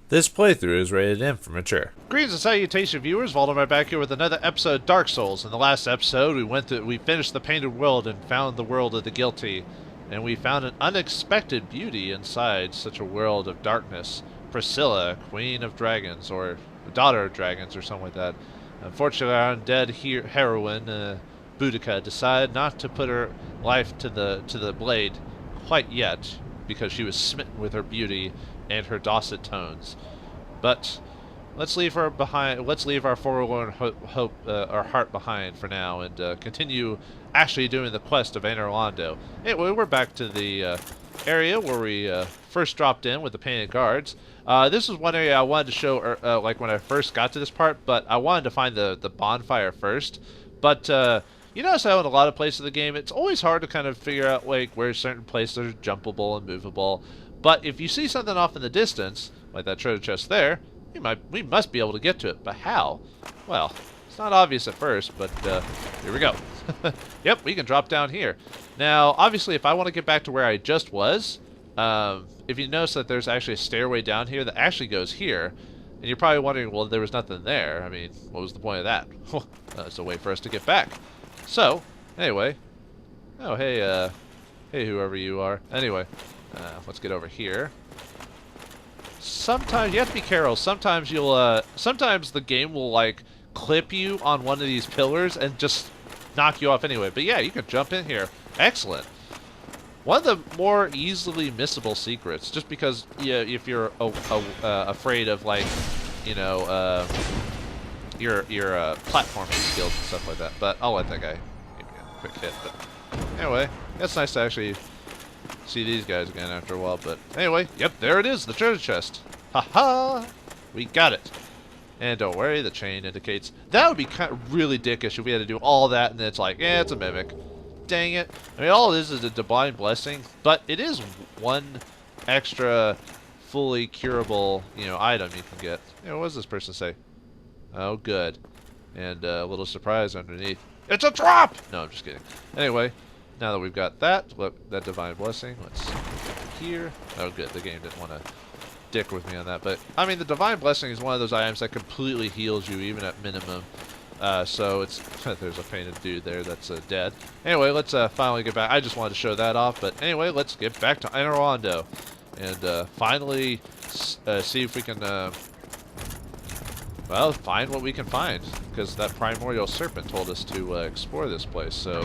This playthrough is rated M for mature. Greetings and salutations, viewers. Vauldemare back here with another episode of Dark Souls. In the last episode, we finished the Painted World and found the world of the guilty, and we found an unexpected beauty inside such a world of darkness. Priscilla, Queen of Dragons, or Daughter of Dragons, or something like that. Unfortunately, our undead heroine, Boudica, decided not to put her life to the blade quite yet, because she was smitten with her beauty and her dulcet tones. But let's leave her behind. Let's leave our forlorn hope, our heart behind for now, and continue actually doing the quest of Rondo. Anyway, we're back to the area where we first dropped in with the painted guards. This is one area I wanted to show, like when I first got to this part, but I wanted to find the bonfire first. But you notice how in a lot of places of the game, it's always hard to kind of figure out like where certain places are jumpable and movable. But if you see something off in the distance, like that treasure chest there, we must be able to get to it. But how? Well, it's not obvious at first, but here we go. Yep, we can drop down here. Now, obviously, if I want to get back to where I just was, if you notice that there's actually a stairway down here that actually goes here, and you're probably wondering, well, there was nothing there. I mean, what was the point of that? It's a way for us to get back. So, anyway. Oh, hey, hey, whoever you are. Anyway. Let's get over here. Sometimes you have to be careful. Sometimes sometimes the game will like clip you on one of these pillars and just knock you off anyway. But yeah, you can jump in here. Excellent. One of the more easily missable secrets, just because if you're afraid of like, you know, your platforming skills and stuff like that. But I'll let that guy give me a quick hit. But anyway, it's nice to actually see these guys again after a while, but anyway, yep, there it is, the treasure chest. Haha, we got it. And don't worry, the chain indicates. That would be kind of really dickish if we had to do all that and then it's like, yeah, it's a mimic. Dang it. I mean, all it is a divine blessing, but it is one extra fully curable, you know, item you can get. You know, what does this person say? Oh, good. And a little surprise underneath. It's a trap! No, I'm just kidding. Anyway. Now that we've got that, look, that divine blessing, let's here. Oh, good, the game didn't want to dick with me on that. But, I mean, the divine blessing is one of those items that completely heals you, even at minimum. So it's, there's a painted dude there that's dead. Anyway, let's finally get back. I just wanted to show that off. But anyway, let's get back to Rondo. And finally see if we can, well, find what we can find. Because that primordial serpent told us to explore this place. So,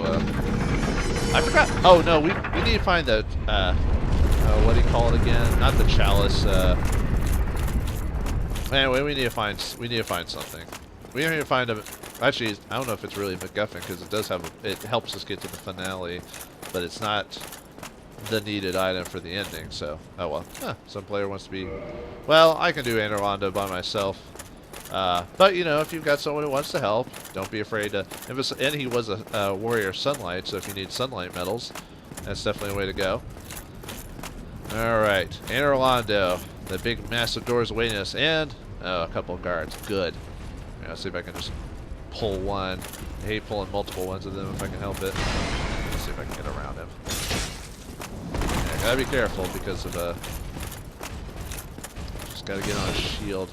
I forgot. Oh no, we need to find the what do you call it again? Not the chalice. Anyway, we need to find something. We need to find a. Actually, I don't know if it's really MacGuffin because it does have. It helps us get to the finale, but it's not the needed item for the ending. So, oh well. Huh, some player wants to be. Well, I can do Rondo by myself. But, you know, if you've got someone who wants to help, don't be afraid to... And he was a warrior sunlight, so if you need sunlight medals, that's definitely a way to go. Alright, Rondo. The big, massive doors awaiting us, and a couple of guards. Good. Yeah, let's see if I can just pull one. I hate pulling multiple ones of them if I can help it. Let's see if I can get around him. Yeah, gotta be careful because of... just gotta get on a shield.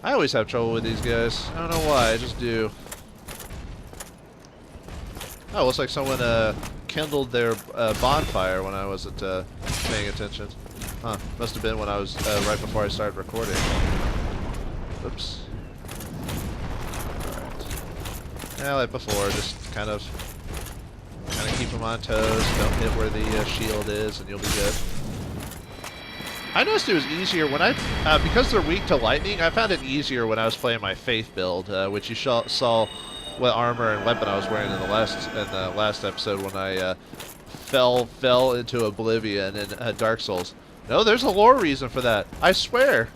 I always have trouble with these guys. I don't know why, I just do. Oh, looks like someone kindled their bonfire when I wasn't paying attention. Huh, must have been when I was right before I started recording. Oops. Alright. Yeah, like before, just kind of keep them on toes, don't hit where the shield is, and you'll be good. I noticed it was easier when because they're weak to lightning, I found it easier when I was playing my Faith build, which you saw what armor and weapon I was wearing in the last episode when I fell into oblivion in Dark Souls. No, there's a lore reason for that. I swear.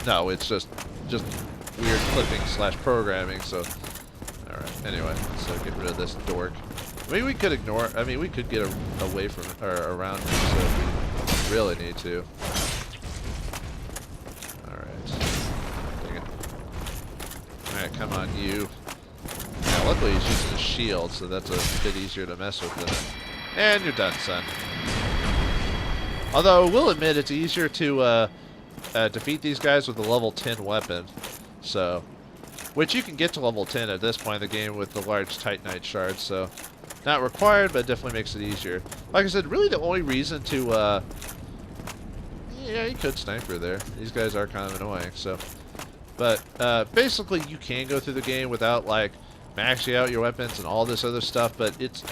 No, it's just weird clipping / programming. So, all right. Anyway, let's get rid of this dork. I mean, we could ignore. I mean, we could get away from it or around him. So if we really need to. Alright, come on, you. Yeah, luckily he's using a shield, so that's a bit easier to mess with than. And you're done, son. Although, I will admit, it's easier to defeat these guys with a level 10 weapon. So, which you can get to level 10 at this point in the game with the large Titanite shards, so not required, but definitely makes it easier. Like I said, really the only reason to, yeah, you could sniper there. These guys are kind of annoying, so. But, basically, you can go through the game without, like, maxing out your weapons and all this other stuff, but it's,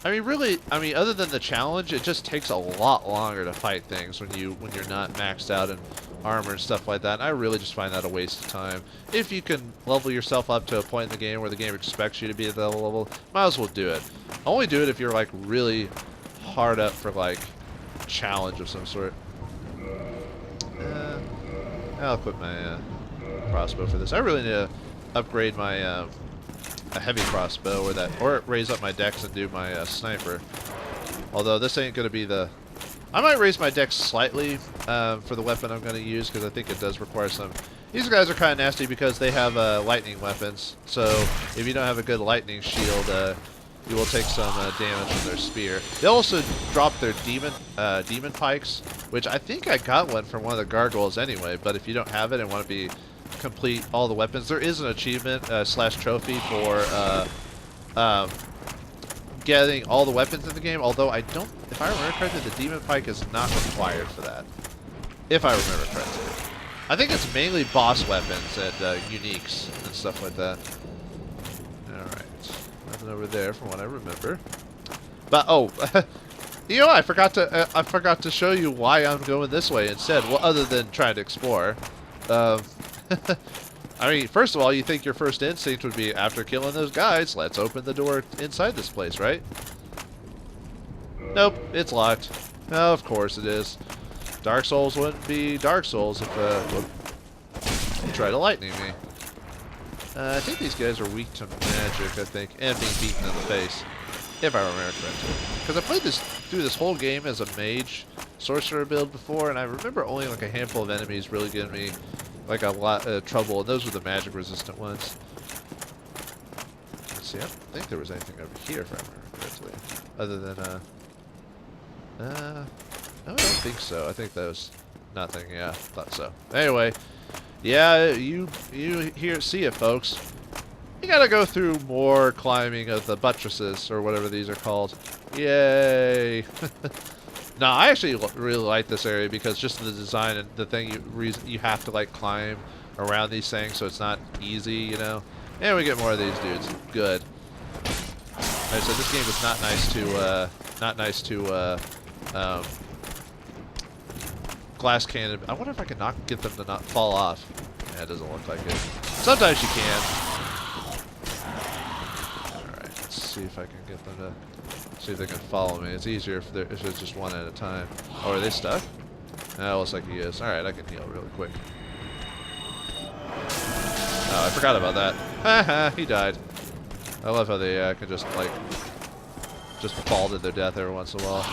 I mean, really, I mean, other than the challenge, it just takes a lot longer to fight things when you're not maxed out in armor and stuff like that. And I really just find that a waste of time. If you can level yourself up to a point in the game where the game expects you to be at that level, might as well do it. Only do it if you're like really hard up for like challenge of some sort. I'll equip my crossbow for this. I really need to upgrade my a heavy crossbow or raise up my dex and do my sniper. Although this ain't gonna be the. I might raise my dex slightly for the weapon I'm gonna use because I think it does require some. These guys are kind of nasty because they have lightning weapons. So if you don't have a good lightning shield, you will take some damage from their spear. They also drop their demon pikes, which I think I got one from one of the gargoyles anyway. But if you don't have it and want to be complete all the weapons, there is an achievement slash trophy for getting all the weapons in the game. Although I don't, if I remember correctly, the demon pike is not required for that. If I remember correctly, I think it's mainly boss weapons and uniques and stuff like that. Nothing over there from what I remember. But oh, you know, I forgot to show you why I'm going this way instead. Well, other than trying to explore. I mean, first of all, you think your first instinct would be after killing those guys, let's open the door inside this place, right? Nope, it's locked. Oh, of course it is. Dark Souls wouldn't be Dark Souls if you try to lightning me. I think these guys are weak to magic, I think, and being beaten in the face, if I remember correctly. Because I played through this whole game as a mage sorcerer build before, and I remember only like a handful of enemies really giving me like a lot of trouble, and those were the magic resistant ones. Let's see, I don't think there was anything over here, if I remember correctly, other than no, I don't think so. I think that was nothing. Yeah, thought so. Anyway. Yeah, you see it, folks. You gotta go through more climbing of the buttresses, or whatever these are called. Yay! No, I actually really like this area because just the design and the thing you have to like climb around these things, so it's not easy, you know. And we get more of these dudes. Good. Alright, so this game is not nice to glass cannon. I wonder if I can get them to not fall off. Yeah, it doesn't look like it. Sometimes you can. Alright, let's see if I can get them to see if they can follow me. It's easier if it's just one at a time. Oh, are they stuck? No, it looks like he is. Alright, I can heal really quick. Oh, I forgot about that. Haha, he died. I love how they can just like fall to their death every once in a while.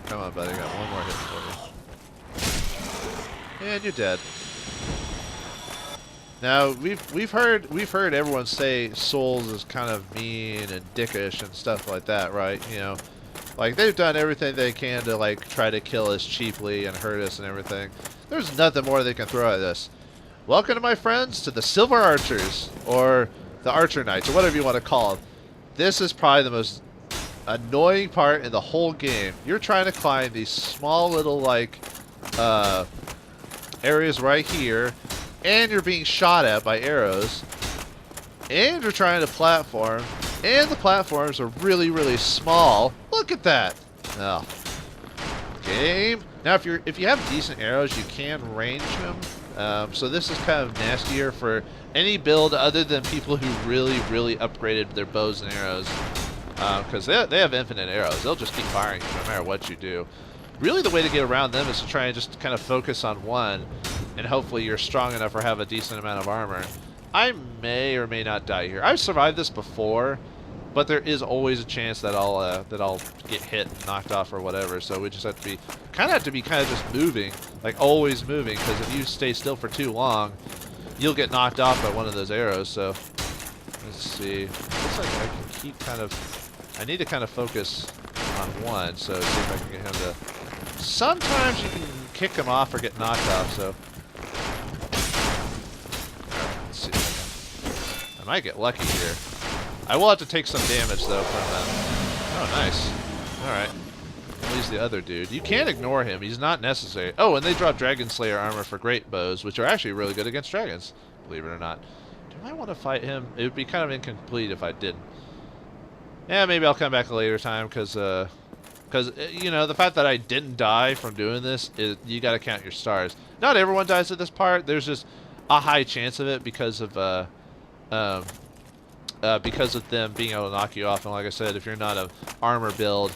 Come on, buddy. I got one more hit for you. And you're dead. Now we've heard everyone say Souls is kind of mean and dickish and stuff like that, right? You know, like they've done everything they can to like try to kill us cheaply and hurt us and everything. There's nothing more they can throw at us. Welcome to my friends to the Silver Archers, or the Archer Knights, or whatever you want to call them. This is probably the most annoying part in the whole game. You're trying to climb these small little like areas right here, and you're being shot at by arrows, and you're trying to platform, and the platforms are really small. Look at that. Oh. Game. Now if you have decent arrows, you can range them. So this is kind of nastier for any build other than people who really upgraded their bows and arrows. Because they have infinite arrows. They'll just keep firing no matter what you do. Really, the way to get around them is to try and just kind of focus on one, and hopefully you're strong enough or have a decent amount of armor. I may or may not die here. I've survived this before, but there is always a chance that I'll get hit and knocked off or whatever. So we just have to be kind of just moving, like always moving. Because if you stay still for too long, you'll get knocked off by one of those arrows. So let's see. Looks like I can keep kind of. I need to kind of focus on one, so see if I can get him to... Sometimes you can kick him off or get knocked off, so... Let's see if I might get lucky here. I will have to take some damage, though, from that. Oh, nice. Alright. He's the other dude. You can't ignore him. He's not necessary. Oh, and they drop Dragon Slayer armor for great bows, which are actually really good against dragons, believe it or not. Do I want to fight him? It would be kind of incomplete if I didn't. Yeah, maybe I'll come back a later time, because, you know, the fact that I didn't die from doing this, you got to count your stars. Not everyone dies at this part. There's just a high chance of it because of them being able to knock you off. And like I said, if you're not an armor build,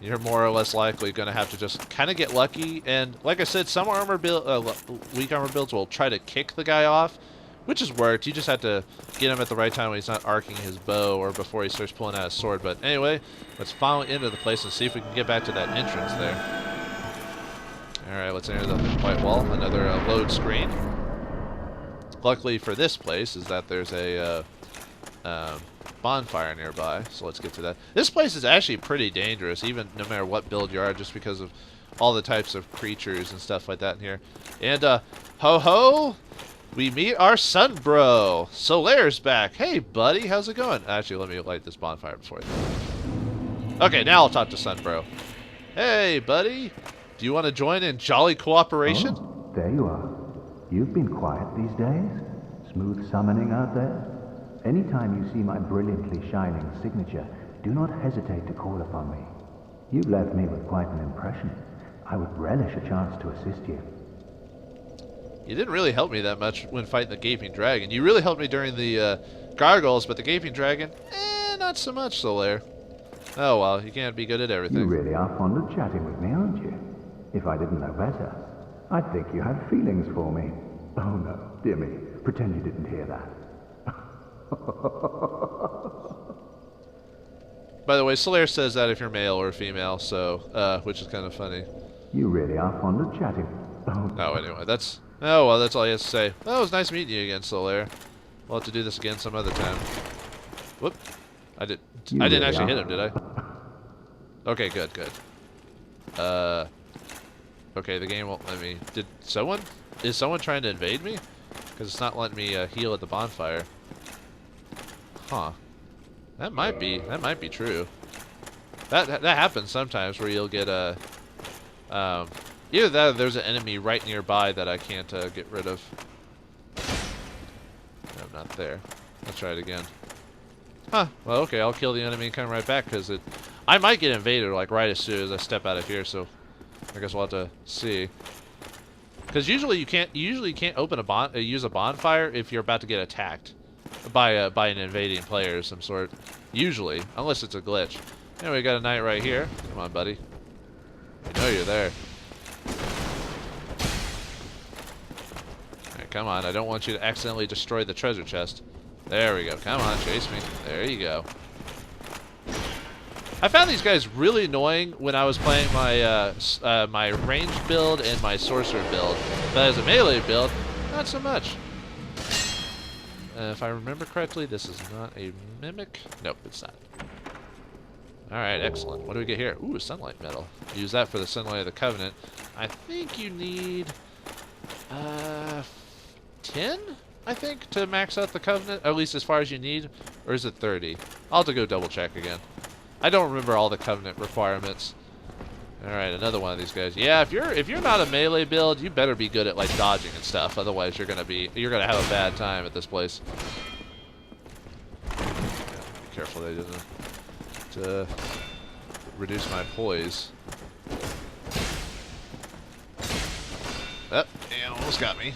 you're more or less likely going to have to just kind of get lucky. And like I said, some armor build, weak armor builds will try to kick the guy off, which has worked. You just have to get him at the right time when he's not arcing his bow or before he starts pulling out his sword. But anyway, let's follow into the place and see if we can get back to that entrance there. Alright, let's enter the white wall. Another load screen. Luckily for this place is that there's a bonfire nearby, so let's get to that. This place is actually pretty dangerous, even no matter what build you are, just because of all the types of creatures and stuff like that in here. And, ho-ho! We meet our son bro! Solaire's back! Hey, buddy, how's it going? Actually, let me light this bonfire before I do. Okay, now I'll talk to son bro. Hey, buddy! Do you want to join in jolly cooperation? Oh, there you are. You've been quiet these days. Smooth summoning out there. Anytime you see my brilliantly shining signature, do not hesitate to call upon me. You've left me with quite an impression. I would relish a chance to assist you. You didn't really help me that much when fighting the Gaping Dragon. You really helped me during the gargoyles, but the Gaping Dragon, not so much, Solaire. Oh well, you can't be good at everything. You really are fond of chatting with me, aren't you? If I didn't know better, I'd think you had feelings for me. Oh no, dear me, pretend you didn't hear that. By the way, Solaire says that if you're male or female, so, which is kind of funny. You really are fond of chatting. Oh, anyway, that's... Oh, well, that's all he has to say. Well, it was nice meeting you again, Solaire. We'll have to do this again some other time. Whoop. I didn't actually hit him, did I? Okay, good. Okay, the game won't let me... Is someone trying to invade me? Because it's not letting me heal at the bonfire. Huh. That might be true. That happens sometimes where you'll get a... either that or there's an enemy right nearby that I can't get rid of. No, not there. Let's try it again. Huh. Well, okay, I'll kill the enemy and come right back, because I might get invaded, like, right as soon as I step out of here, so I guess we'll have to see. Because usually you can't open use a bonfire if you're about to get attacked by an invading player of some sort. Usually, unless it's a glitch. Anyway, we got a knight right here. Come on, buddy. You know you're there. Alright, come on. I don't want you to accidentally destroy the treasure chest. There we go. Come on, chase me. There you go. I found these guys really annoying when I was playing my my ranged build and my sorcerer build. But as a melee build, not so much. If I remember correctly, this is not a mimic. Nope, it's not. Alright, excellent. What do we get here? Ooh, sunlight metal. Use that for the sunlight of the covenant. I think you need 10, I think, to max out the covenant, at least as far as you need. Or is it 30? I'll have to go double check again. I don't remember all the covenant requirements. Alright, another one of these guys. Yeah, if you're not a melee build, you better be good at like dodging and stuff. Otherwise you're gonna have a bad time at this place. Yeah, be careful that he doesn't reduce my poise. Oh, yeah, almost got me.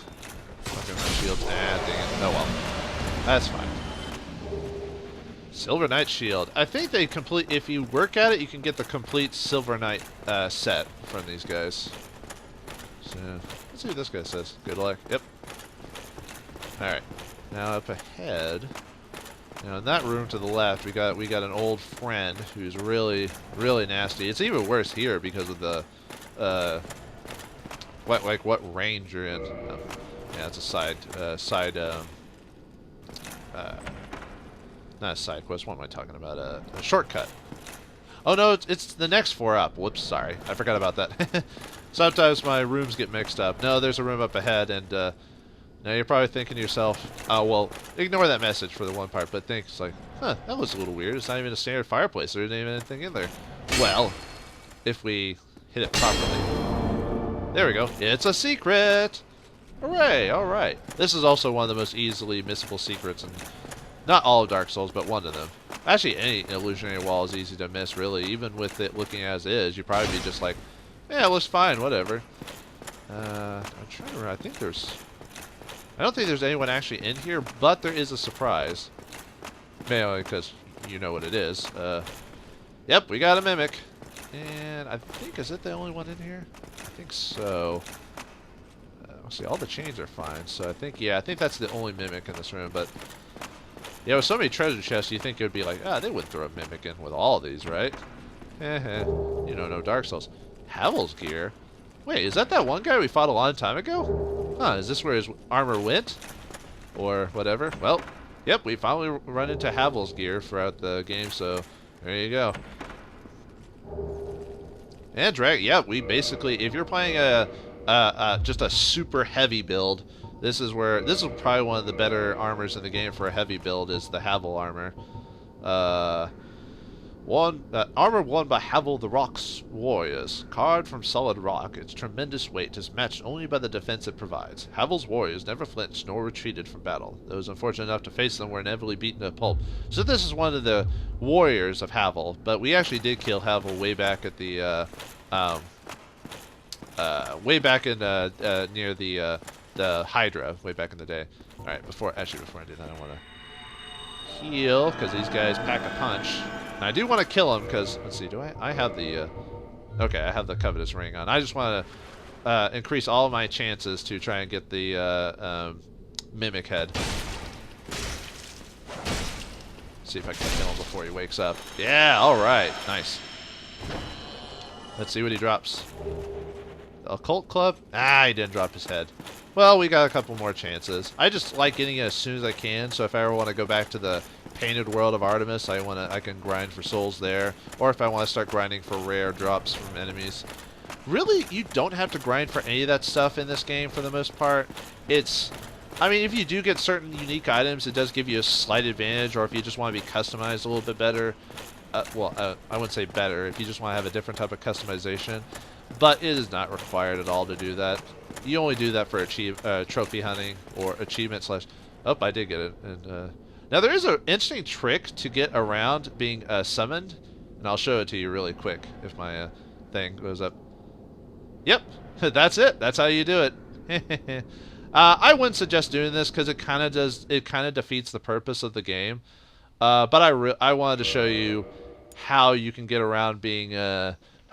Fucking my shields. Ah, dang it. Oh well. That's fine. Silver Knight shield. I think they complete. If you work at it, you can get the complete Silver Knight set from these guys. So let's see what this guy says. Good luck. Yep. All right. Now up ahead. Now in that room to the left, we got an old friend who's really nasty. It's even worse here because of the what range you're in. Yeah, it's a side. Not a side quest, what am I talking about? A shortcut. Oh no, it's the next 4 up. Whoops, sorry. I forgot about that. Sometimes my rooms get mixed up. No, there's a room up ahead, and now you're probably thinking to yourself, oh, well, ignore that message for the one part, but think, it's like, huh, that was a little weird. It's not even a standard fireplace. There isn't even anything in there. Well, if we hit it properly. There we go. It's a secret! Hooray! Alright. This is also one of the most easily missable secrets, and not all of Dark Souls, but one of them. Actually, any illusionary wall is easy to miss, really. Even with it looking as is, you'd probably be just like, yeah, it looks fine, whatever. I'm trying to remember. I don't think there's anyone actually in here, but there is a surprise. Mainly because you know what it is. Yep, we got a mimic. And I think, is it the only one in here? I think so. See, all the chains are fine, so I think that's the only mimic in this room, but yeah, with so many treasure chests, you think it would be like, they wouldn't throw a mimic in with all of these, right? You don't know Dark Souls. Havel's gear? Wait, is that one guy we fought a long time ago? Huh, is this where his armor went? Or whatever? Well, yep, we finally run into Havel's gear throughout the game, so there you go. And yeah, we basically, if you're playing just a super heavy build, this is probably one of the better armors in the game for a heavy build, is the Havel armor. Armor worn by Havel the Rock's warriors. Carved from solid rock, its tremendous weight is matched only by the defense it provides. Havel's warriors never flinched nor retreated from battle. Those unfortunate enough to face them were inevitably beaten to pulp. So this is one of the warriors of Havel, but we actually did kill Havel way back at the near the Hydra way back in the day. All right, before I do that, I want to heal because these guys pack a punch. And I do want to kill him because, let's see, do I have the okay, I have the Covetous Ring on. I just want to increase all of my chances to try and get the Mimic Head. See if I can kill him before he wakes up. Yeah, all right, nice. Let's see what he drops. Occult Club? He didn't drop his head. Well, we got a couple more chances. I just like getting it as soon as I can, so if I ever want to go back to the Painted World of Artemis, I can grind for souls there. Or if I want to start grinding for rare drops from enemies. Really, you don't have to grind for any of that stuff in this game for the most part. I mean, if you do get certain unique items, it does give you a slight advantage, or if you just want to be customized a little bit better. I wouldn't say better, if you just want to have a different type of customization. But it is not required at all to do that. You only do that for trophy hunting or achievement slash... Oh, I did get it. And, now, there is an interesting trick to get around being summoned, and I'll show it to you really quick if my thing goes up. Yep, that's it. That's how you do it. I wouldn't suggest doing this because it kind of defeats the purpose of the game. But I wanted to show you how you can get around being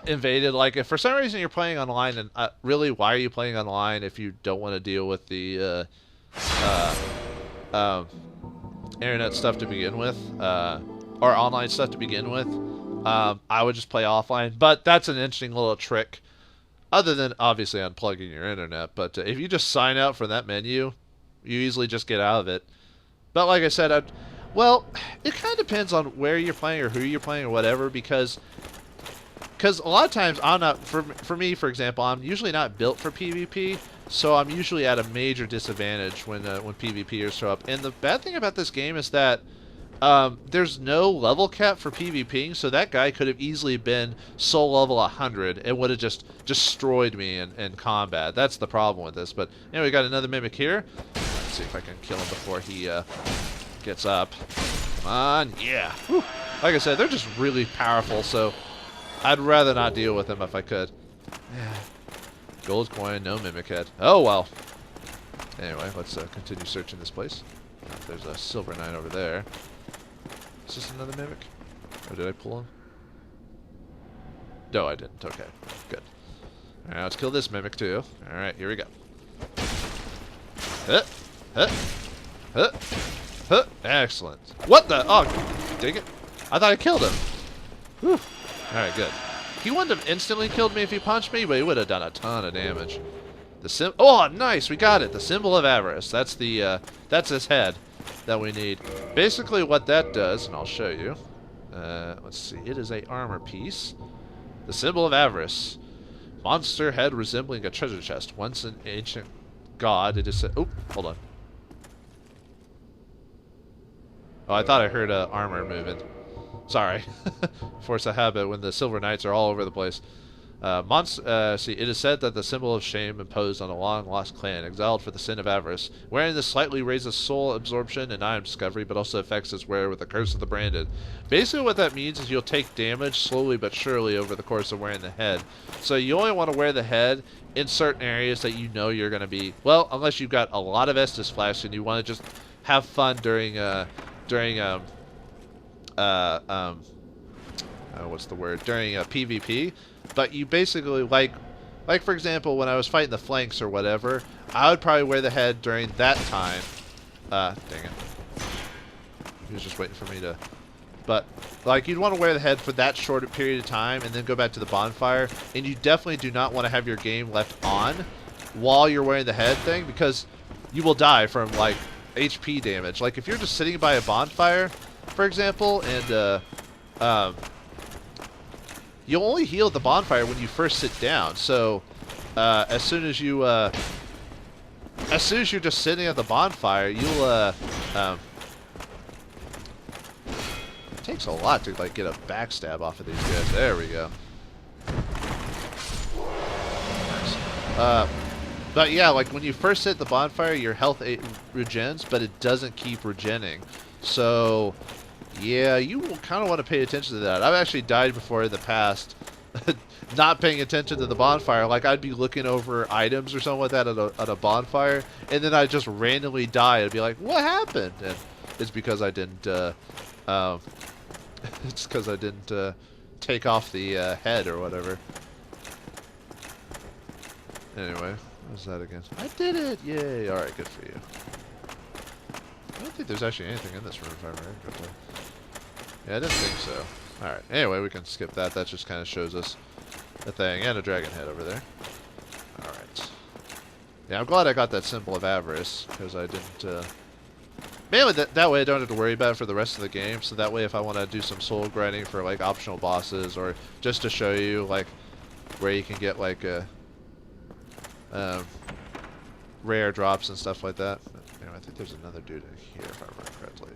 invaded. Like, if for some reason you're playing online, and really, why are you playing online if you don't want to deal with the internet stuff to begin with, or online stuff to begin with? I would just play offline. But that's an interesting little trick, other than obviously unplugging your internet. But if you just sign out from that menu, you easily just get out of it. But like I said, well, it kind of depends on where you're playing or who you're playing or whatever, because a lot of times I'm not, for me, for example, I'm usually not built for PvP, so I'm usually at a major disadvantage when PvPers show up. And the bad thing about this game is that there's no level cap for PvPing, so that guy could have easily been soul level 100 and would have just destroyed me in combat. That's the problem with this. But anyway, we got another Mimic here. Let's see if I can kill him before he gets up. Come on, yeah. Whew. Like I said, they're just really powerful, so I'd rather not deal with them if I could. Yeah. Gold coin, no Mimic Head. Oh, well. Anyway, let's continue searching this place. There's a Silver Knight over there. Is this another Mimic? Or did I pull him? No, I didn't. Okay, good. Alright, let's kill this Mimic too. Alright, here we go. Excellent. What the? Oh, dig it. I thought I killed him. Whew. Alright, good. He wouldn't have instantly killed me if he punched me, but he would have done a ton of damage. Oh, nice, we got it. The Symbol of Avarice. That's the that's his head that we need. Basically what that does, and I'll show you. Let's see. It is a armor piece. The symbol of avarice. Monster head resembling a treasure chest. Once an ancient god, it is said... Oh, hold on. Oh, I thought I heard armor moving. Sorry. Force of habit when the Silver Knights are all over the place. See, it is said that the symbol of shame imposed on a long-lost clan, exiled for the sin of avarice. Wearing this slightly raises soul absorption and item discovery, but also affects its wearer with the curse of the branded. Basically what that means is you'll take damage slowly but surely over the course of wearing the head. So you only want to wear the head in certain areas that you know you're going to be... Well, unless you've got a lot of Estus Flask and you want to just have fun during what's the word? During PvP. But you basically, like for example, when I was fighting the flanks or whatever, I would probably wear the head during that time. Dang it. He was just waiting for me to... But, like, you'd want to wear the head for that short period of time and then go back to the bonfire. And you definitely do not want to have your game left on while you're wearing the head thing, because you will die from, like, HP damage. Like, if you're just sitting by a bonfire, for example, and, you'll only heal at the bonfire when you first sit down. So, as soon as you're just sitting at the bonfire, you'll, it takes a lot to, like, get a backstab off of these guys. There we go. Nice. But yeah, like, when you first hit the bonfire, your health regens, but it doesn't keep regenning. So... yeah, you will kind of want to pay attention to that. I've actually died before in the past not paying attention to the bonfire. Like, I'd be looking over items or something like that at a bonfire, and then I'd just randomly die. I'd be like, what happened? And it's because I didn't, it's because I didn't take off the head or whatever. Anyway, what was that again? I did it! Yay! Alright, good for you. I don't think there's actually anything in this room, if I remember correctly. Yeah, I didn't think so. Alright, anyway, we can skip that. That just kind of shows us a thing. And a dragon head over there. Alright. Yeah, I'm glad I got that symbol of avarice, because I didn't... mainly that way I don't have to worry about it for the rest of the game, so that way if I want to do some soul grinding for, like, optional bosses, or just to show you, like, where you can get, like, rare drops and stuff like that. I think there's another dude in here, if I remember correctly.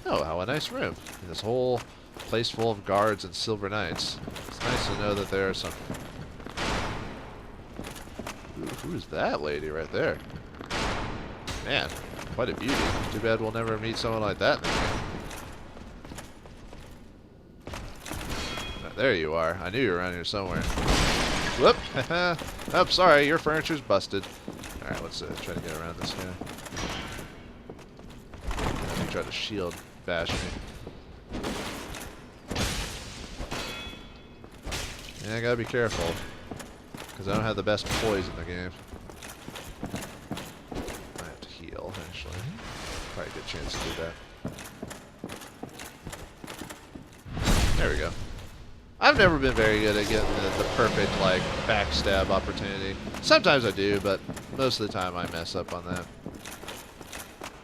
Oh, how a nice room. This whole place full of guards and silver knights. It's nice to know that there are some... Ooh, who's that lady right there? Man, quite a beauty. Too bad we'll never meet someone like that in the game. There you are. I knew you were around here somewhere. Whoop! Oh, sorry, your furniture's busted. Alright, let's try to get around this guy. He tried to shield bash me. Yeah, I gotta be careful. Because I don't have the best poise in the game. I have to heal, actually. Probably a good chance to do that. There we go. I've never been very good at getting the perfect, like, backstab opportunity. Sometimes I do, but most of the time I mess up on that.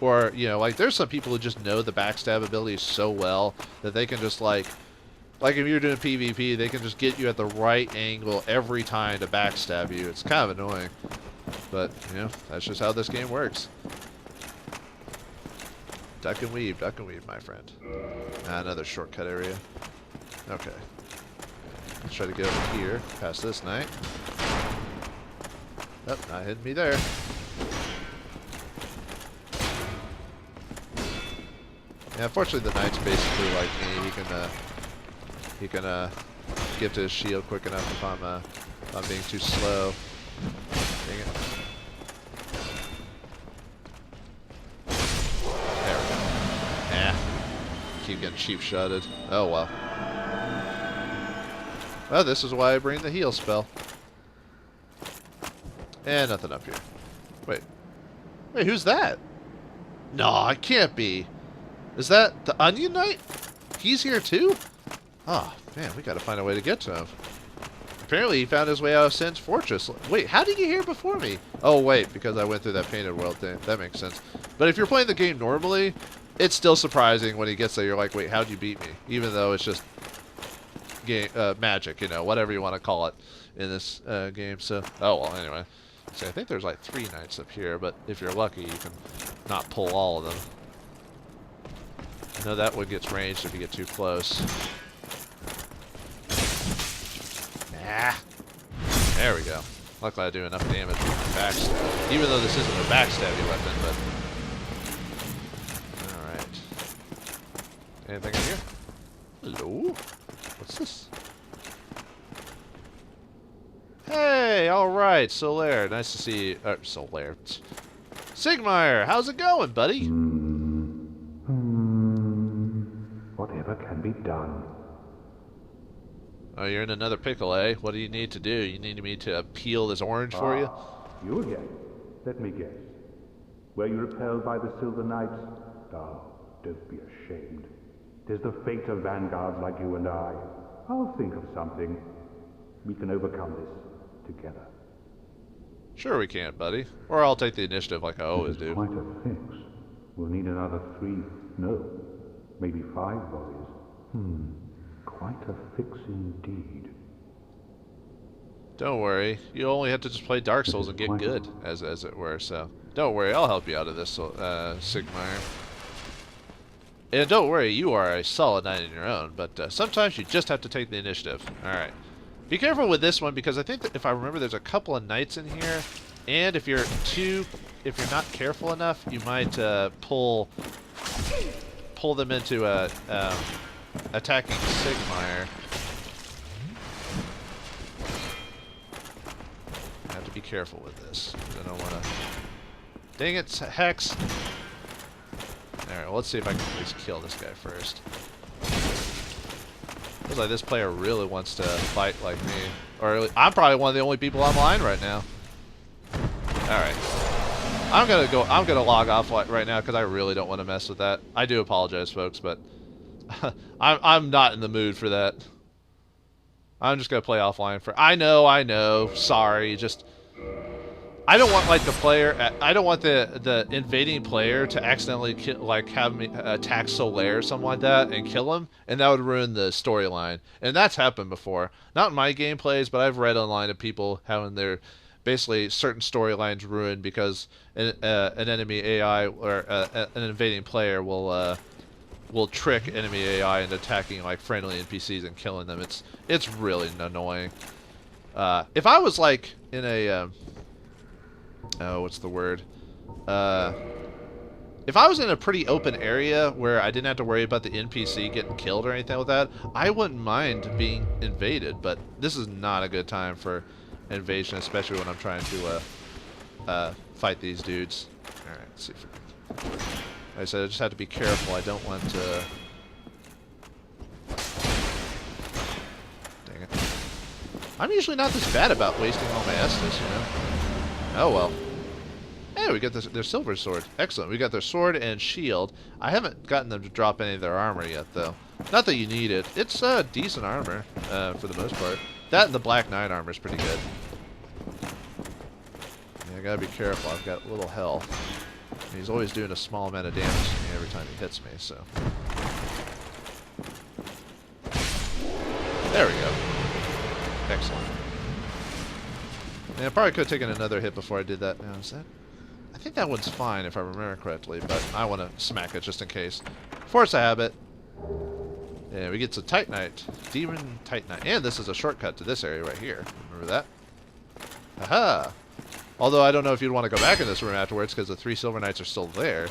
Or, you know, like, there's some people who just know the backstab ability so well that they can just, like if you're doing PvP, they can just get you at the right angle every time to backstab you. It's kind of annoying. But, you know, that's just how this game works. Duck and weave, my friend. Another shortcut area. Okay. Let's try to get over here, past this knight. Oh, not hitting me there. Yeah, unfortunately the knight's basically like me. He can get to his shield quick enough if I'm being too slow. Dang it. There we go. Keep getting cheap shotted. Oh well. Well, this is why I bring the heal spell. And nothing up here. Wait, who's that? No, it can't be. Is that the Onion Knight? He's here too? Oh, man, we gotta find a way to get to him. Apparently he found his way out of Sin's Fortress. Wait, how did you get here before me? Oh, wait, because I went through that painted world thing. That makes sense. But if you're playing the game normally, it's still surprising when he gets there. You're like, wait, how'd you beat me? Even though it's just game magic, you know, whatever you want to call it in this game. So, oh well. Anyway, so I think there's like 3 knights up here, but if you're lucky, you can not pull all of them. I know that one gets ranged if you get too close. Ah, there we go. Luckily, I do enough damage with my backstab, even though this isn't a backstabby weapon. But all right, anything in here? Hello. What's this? Hey, alright, Solaire. Nice to see you. Solaire. Sigmire, how's it going, buddy? Whatever can be done. Oh, you're in another pickle, eh? What do you need to do? You need me to peel this orange for you? You again. Let me guess. Were you repelled by the Silver Knights? Oh, don't be ashamed. 'Tis the fate of vanguards like you and I. I'll think of something. We can overcome this together. Sure we can, buddy. Or I'll take the initiative like I always do. Quite a fix. We'll need another 3, no, maybe 5 volleys. Quite a fix indeed. Don't worry. You only have to just play Dark Souls and get good, as it were. So don't worry. I'll help you out of this, Sigmire. And don't worry, you are a solid knight in your own, but sometimes you just have to take the initiative. Alright. Be careful with this one, because I think that if I remember, there's a couple of knights in here, and if you're not careful enough, you might pull them into attacking Sigmire. I have to be careful with this. I don't want to... Dang it, Hex! Alright, well, let's see if I can at least kill this guy first. Looks like this player really wants to fight like me. Or I'm probably one of the only people online right now. Alright. I'm gonna log off right now because I really don't want to mess with that. I do apologize, folks, but I'm not in the mood for that. I'm just gonna play offline for... I know, sorry, just... I don't want, like, the player... I don't want the invading player to accidentally kill, like, have me attack Solaire or something like that and kill him, and that would ruin the storyline. And that's happened before. Not in my gameplays, but I've read online of people having their... basically certain storylines ruined because an enemy AI or an invading player will trick enemy AI into attacking, like, friendly NPCs and killing them. It's really annoying. If I was, like, in a... oh, what's the word? If I was in a pretty open area where I didn't have to worry about the NPC getting killed or anything like that, I wouldn't mind being invaded, but this is not a good time for invasion, especially when I'm trying to fight these dudes. Alright, let's see if we can... Like I said, I just have to be careful. I don't want to... Dang it. I'm usually not this bad about wasting all my Estus, you know? Oh well. Hey, we got their silver sword. Excellent. We got their sword and shield. I haven't gotten them to drop any of their armor yet, though. Not that you need it. It's decent armor, for the most part. That and the Black Knight armor is pretty good. Yeah, I gotta be careful. I've got little health. And he's always doing a small amount of damage to me every time he hits me, so... There we go. Excellent. Yeah, I probably could have taken another hit before I did that. Now, is that... I think that one's fine if I remember correctly, but I want to smack it just in case. Force a habit. Yeah, we get to Titanite. Demon Titanite. And this is a shortcut to this area right here. Remember that? Aha! Although I don't know if you'd want to go back in this room afterwards because the 3 Silver Knights are still there.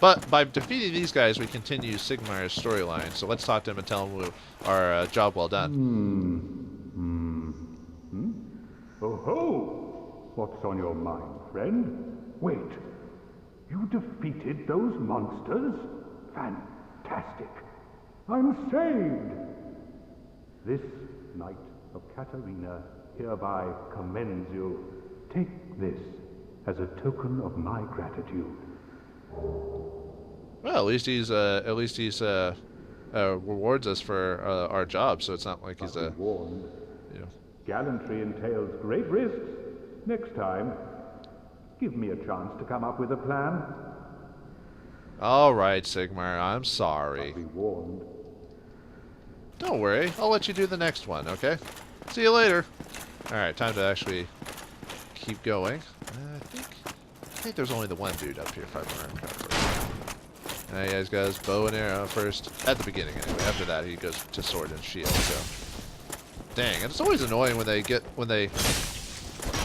But by defeating these guys, we continue Sigmire's storyline. So let's talk to him and tell him our job well done. Oh ho! What's on your mind, friend? Wait, you defeated those monsters? Fantastic! I'm saved! This Knight of Catalina hereby commends you. Take this as a token of my gratitude. Well, at least he's rewards us for our job, so it's not like he's a... Warned. You know. Gallantry entails great risks. Next time, give me a chance to come up with a plan. Alright, Sigmar, I'm sorry. Be warned. Don't worry, I'll let you do the next one, okay? See you later. Alright, time to actually keep going. I think there's only the one dude up here if I remember correctly. You guys got his bow and arrow first. At the beginning, anyway. After that, he goes to sword and shield, so. Dang, and it's always annoying when they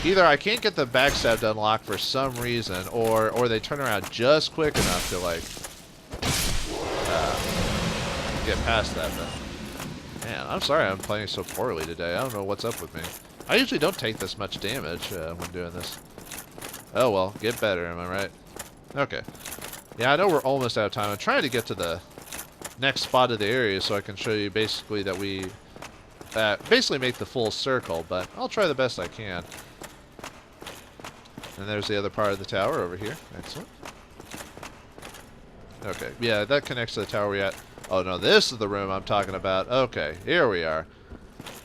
either I can't get the backstab to unlock for some reason, or they turn around just quick enough to, like, get past that, but, man, I'm sorry I'm playing so poorly today. I don't know what's up with me. I usually don't take this much damage when doing this. Oh, well, get better, am I right? Okay. Yeah, I know we're almost out of time. I'm trying to get to the next spot of the area so I can show you basically that we basically make the full circle, but I'll try the best I can. And there's the other part of the tower over here. Excellent. Okay, yeah, that connects to the tower we're at. Oh, no, this is the room I'm talking about. Okay, here we are.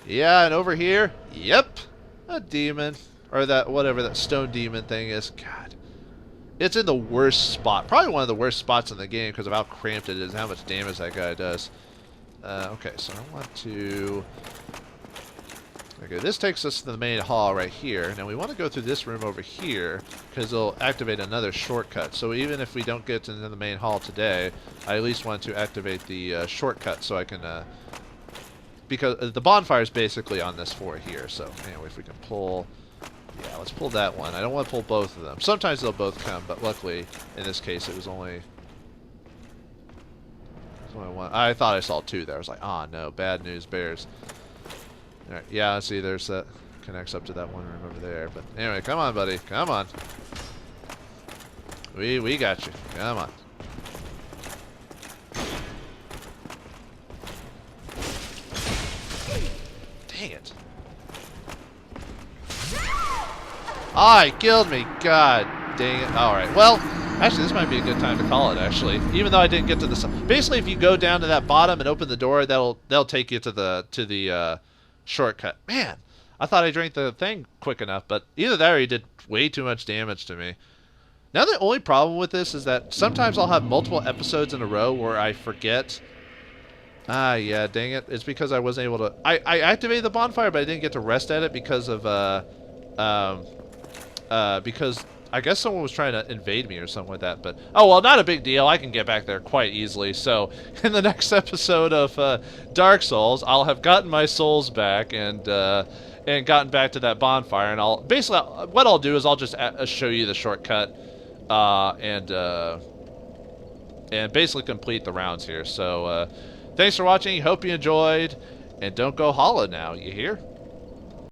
Yeah, and over here, yep, a demon. Or that, whatever that stone demon thing is. God. It's in the worst spot. Probably one of the worst spots in the game because of how cramped it is and how much damage that guy does. Okay, so I want to... Okay, this takes us to the main hall right here. Now we want to go through this room over here because it'll activate another shortcut. So even if we don't get into the main hall today, I at least want to activate the shortcut so I can... because the bonfire is basically on this floor here. So anyway, if we can pull... Yeah, let's pull that one. I don't want to pull both of them. Sometimes they'll both come, but luckily, in this case, it was only one. I thought I saw two there. I was like, oh no, bad news bears. Alright, yeah, see, there's that. Connects up to that one room over there. But anyway, come on, buddy. Come on. We got you. Come on. Dang it. Ah, he killed me. God dang it. Alright, well, actually, this might be a good time to call it, actually. Even though I didn't get to the... Basically, if you go down to that bottom and open the door, they'll take you to the shortcut. Man, I thought I drank the thing quick enough, but either that or he did way too much damage to me. Now, the only problem with this is that sometimes I'll have multiple episodes in a row where I forget... Ah, yeah, dang it. It's because I wasn't able to... I activated the bonfire, but I didn't get to rest at it because of... because I guess someone was trying to invade me or something like that, but oh well, not a big deal. I can get back there quite easily. So in the next episode of Dark Souls, I'll have gotten my souls back and gotten back to that bonfire, and I'll basically what I'll do is I'll just show you the shortcut and basically complete the rounds here. So thanks for watching. Hope you enjoyed, and don't go hollow now. You hear?